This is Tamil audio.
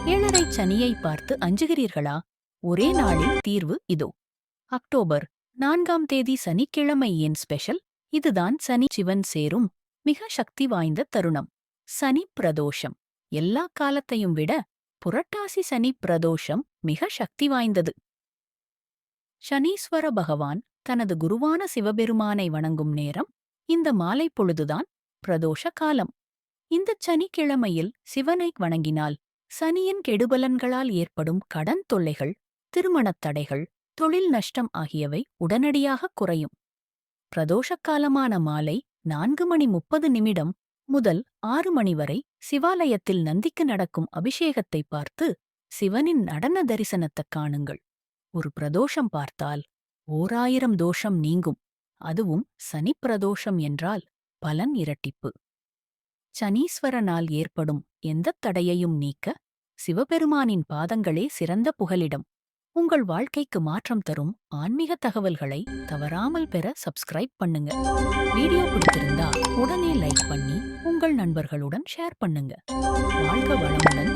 ஏழரை சனியை பார்த்து அஞ்சுகிறீர்களா? ஒரே நாளில் தீர்வு இதோ. அக்டோபர் 4ஆம் தேதி சனிக்கிழமை ஏன் ஸ்பெஷல்? இதுதான் சனி சிவன் சேரும் மிக சக்தி வாய்ந்த தருணம். சனி பிரதோஷம். எல்லா காலத்தையும் விட புரட்டாசி சனி பிரதோஷம் மிக சக்தி வாய்ந்தது. சனீஸ்வர பகவான் தனது குருவான சிவபெருமானை வணங்கும் நேரம் இந்த மாலை பொழுதுதான் பிரதோஷ காலம். இந்தச் சனிக்கிழமையில் சிவனை வணங்கினால் சனியின் கெடுபலன்களால் ஏற்படும் கடன் தொல்லைகள், திருமணத் தடைகள், தொழில் நஷ்டம் ஆகியவை உடனடியாக குறையும். பிரதோஷக் காலமான மாலை 4:30 முதல் 6 மணி வரை சிவாலயத்தில் நந்திக்கு நடக்கும் அபிஷேகத்தை பார்த்து சிவனின் நடன தரிசனத்தைக் காணுங்கள். ஒரு பிரதோஷம் பார்த்தால் 1000 தோஷம் நீங்கும். அதுவும் சனி பிரதோஷம் என்றால் பலன் இரட்டிப்பு. சனீஸ்வரனால் ஏற்படும் எந்தத் தடையையும் நீக்க சிவபெருமானின் பாதங்களே சிறந்த புகலிடம். உங்கள் வாழ்க்கைக்கு மாற்றம் தரும் ஆன்மீக தகவல்களை தவறாமல் பெற சப்ஸ்கிரைப் பண்ணுங்க. வீடியோ பிடித்திருந்தா உடனே லைக் பண்ணி உங்கள் நண்பர்களுடன் ஷேர் பண்ணுங்க. வாழ்க வளமுடன்.